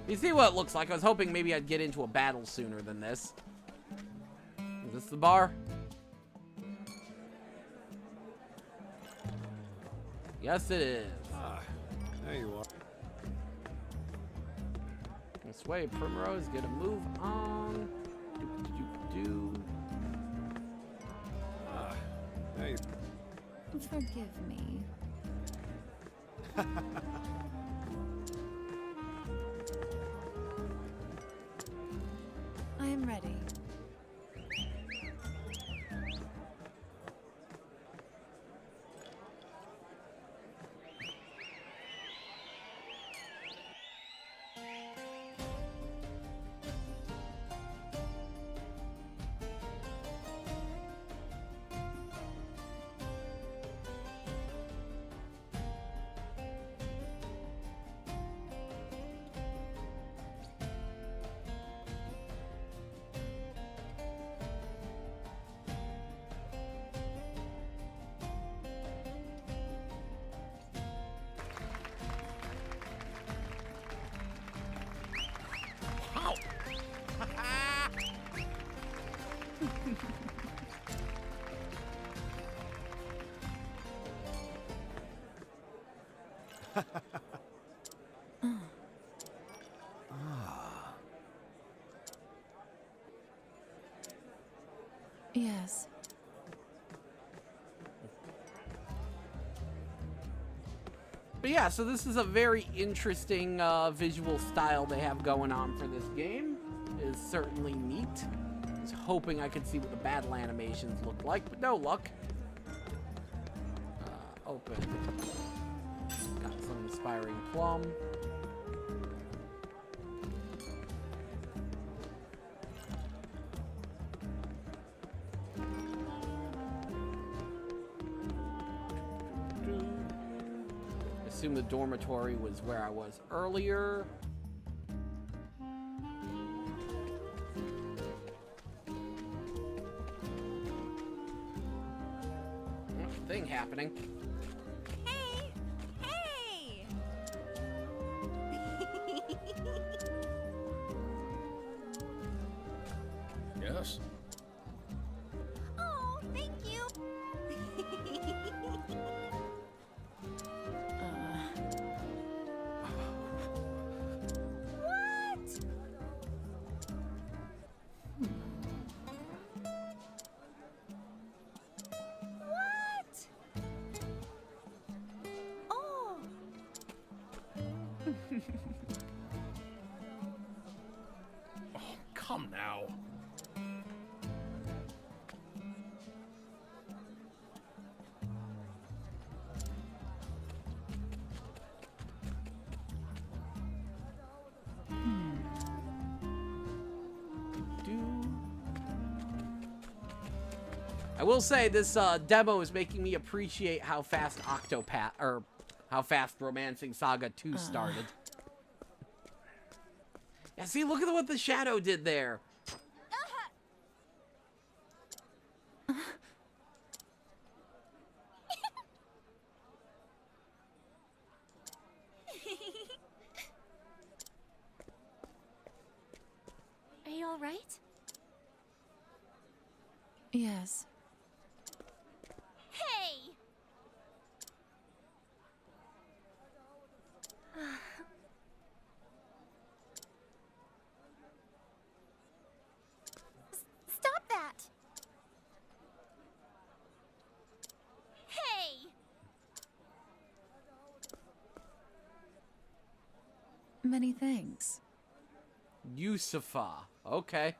You see what it looks like? I was hoping maybe I'd get into a battle sooner than this. Is this the bar? Yes, it is. Ah, there you are. This way, Primrose, get a move on. Do. Ah, there you Forgive me. I am ready. Yes. But yeah, so this is a very interesting visual style they have going on for this game. It is certainly neat. I was hoping I could see what the battle animations look like, but no luck. Open. Got some inspiring plum. Assume the dormitory was where I was earlier. Thing happening. Hey! Hey! Yes? Oh, thank you. What? What? Oh. Oh, come now. I will say this demo is making me appreciate how fast Octopath, or how fast Romancing Saga 2 started. Yeah, see, look at what the shadow did there. Are you all right? Yes. Hey! Stop that! Hey! Many thanks. Yusufa. Okay.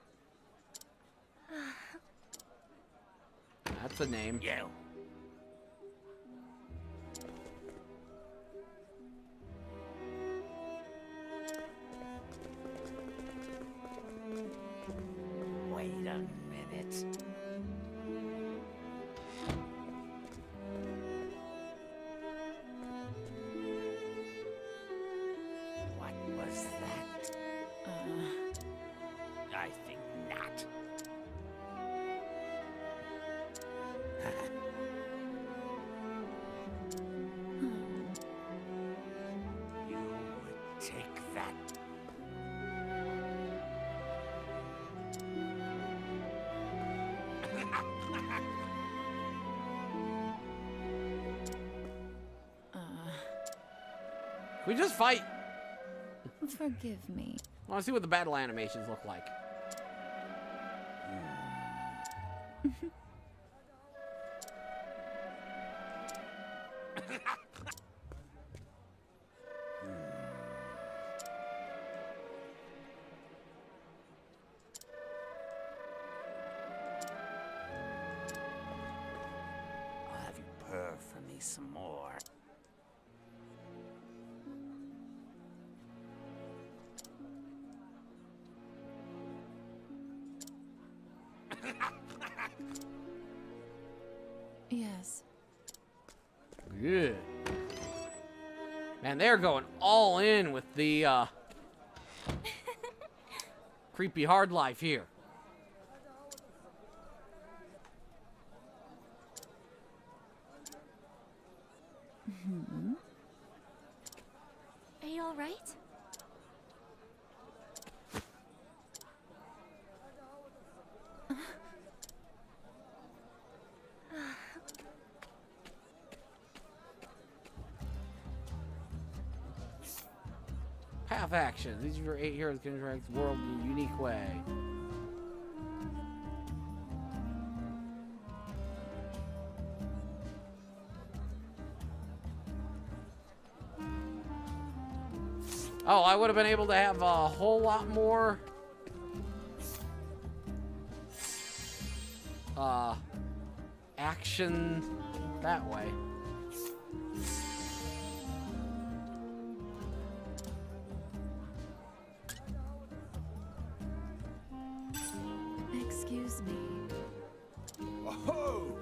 That's a name. You. Wait a minute. What was that? I think not. You would take that. Can we just fight? Forgive me. I want to see what the battle animations look like. I'll have you purr for me some more. Yes. Good. Man, they're going all in with the creepy hard life here. Are you all right? Path actions. These are your 8 heroes can interact with the world in a unique way. Oh, I would have been able to have a whole lot more action that way. Excuse me. Whoa!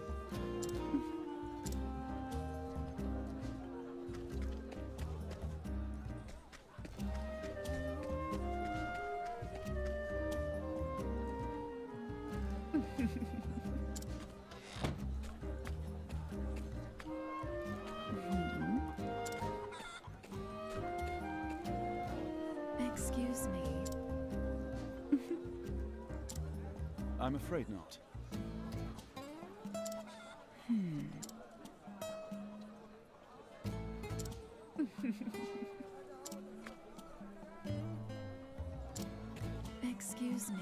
Excuse me. I'm afraid not. Excuse me.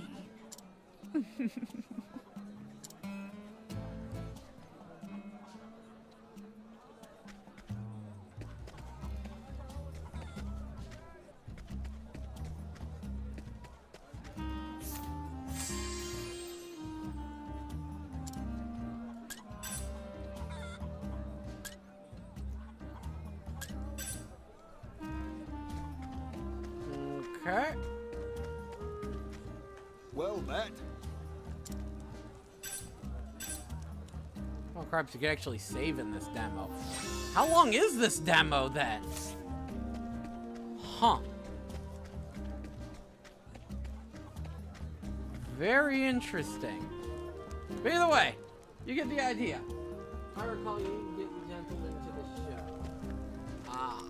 Okay. Well met. Oh, crap, you can actually save in this demo. How long is this demo, then? Huh. Very interesting. But either way, you get the idea. I recall you getting gentlemen to the show. Ah.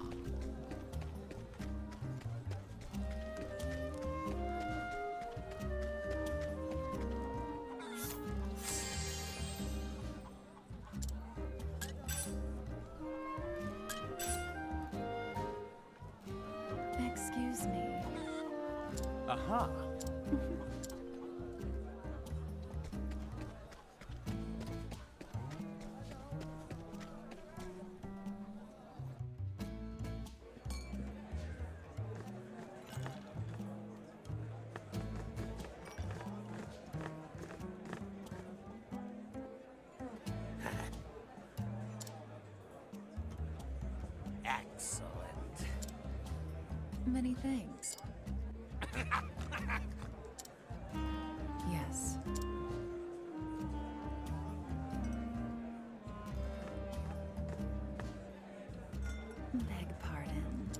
Excuse me. Aha! Excellent. Many thanks. Yes. Beg pardon.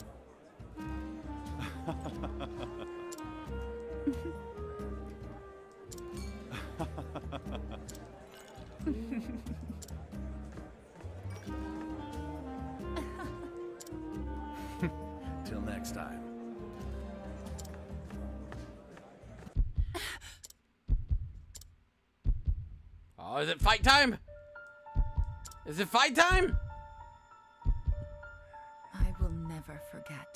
Till next time. Oh, is it fight time? Is it fight time? I will never forget.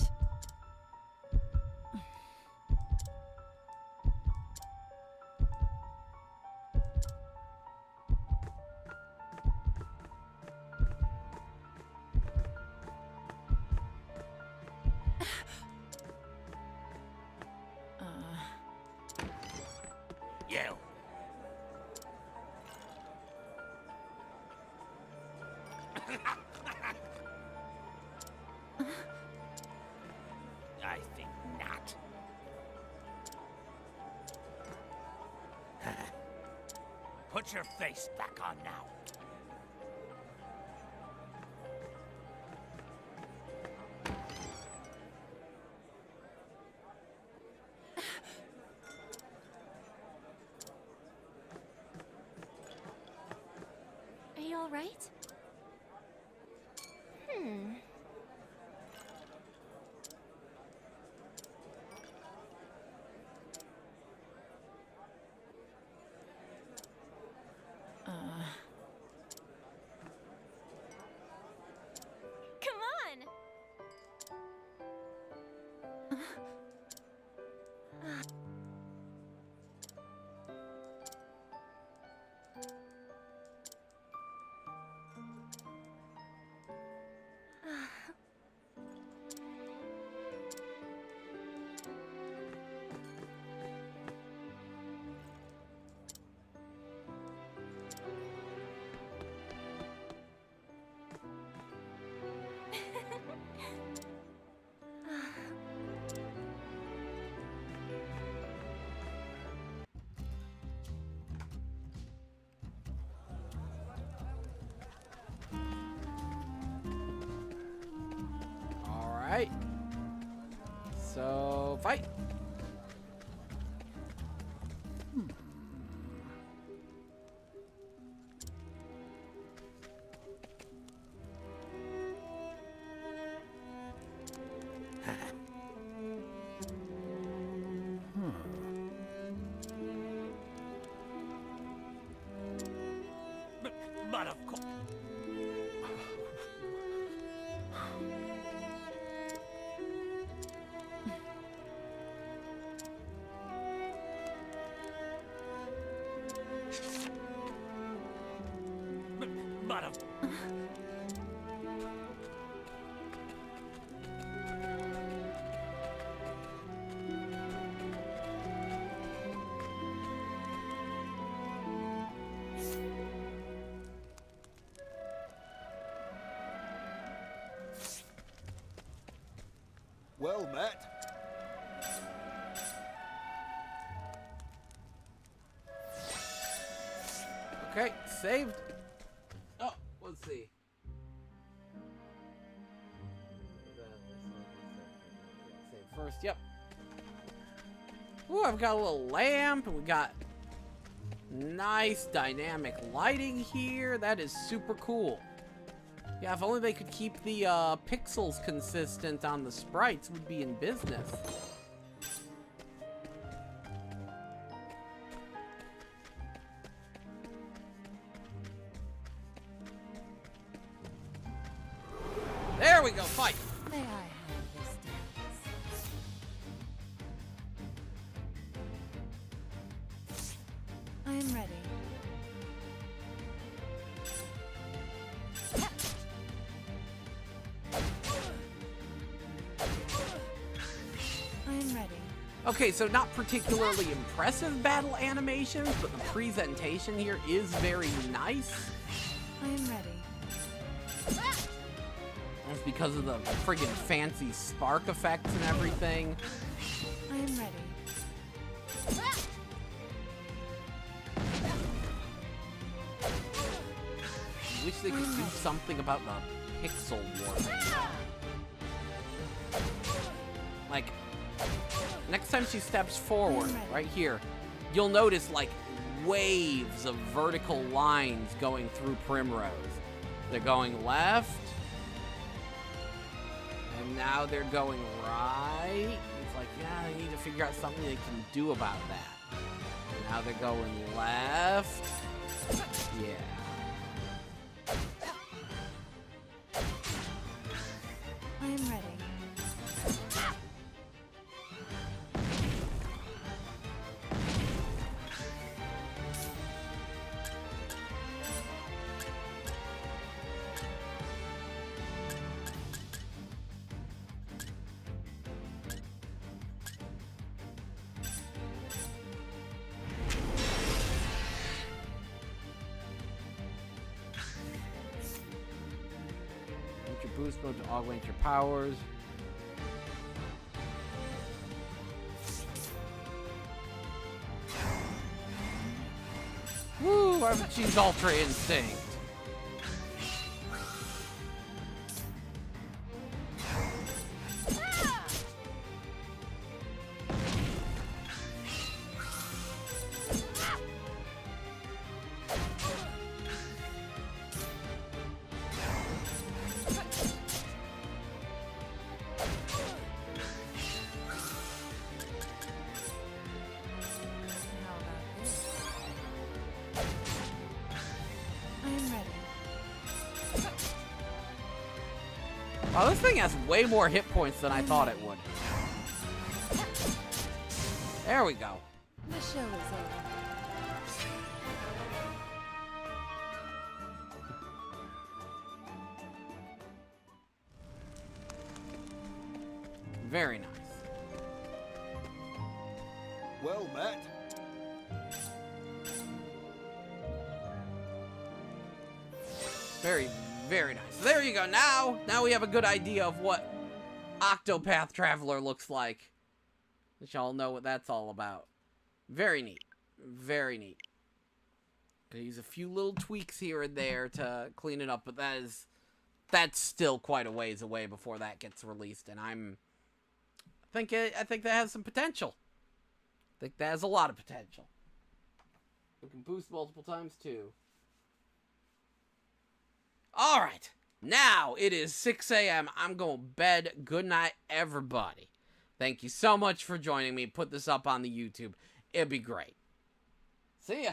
You. I think not. Put your face back on now. Are you all right? Come on. Alright. So, fight. But of course. But of Well met. Okay, saved. Oh, let's see. Save first, yep. Ooh, I've got a little lamp, and we got nice dynamic lighting here. That is super cool. Yeah, if only they could keep the pixels consistent on the sprites, we'd be in business. There we go, fight! May I have this dance? I am ready. I am ready. Okay, so not particularly impressive battle animations, but the presentation here is very nice. I am ready. That's because of the friggin' fancy spark effects and everything. I am ready. I wish they could do something about the pixel warping. Like, next time she steps forward, right here, you'll notice, like, waves of vertical lines going through Primrose. They're going left, and now they're going right. It's like, yeah, they need to figure out something they can do about that. And now they're going left. Yeah. I am ready. Use your boost mode to augment your powers. Woo! RPG's Ultra Instinct. How about this? I am ready. Wow, this thing has way more hit points than I thought it would. There we go. The show is over. Very nice. Well met. Very, very nice. There you go. Now we have a good idea of what Octopath Traveler looks like. Which y'all know what that's all about. Very neat. Very neat. Could use a few little tweaks here and there to clean it up, but that is that's still quite a ways away before that gets released, and I think that has some potential. I think that has a lot of potential. We can boost multiple times too. All right, now it is 6 a.m. I'm going to bed. Good night, everybody. Thank you so much for joining me. Put this up on the YouTube. It'd be great. See ya.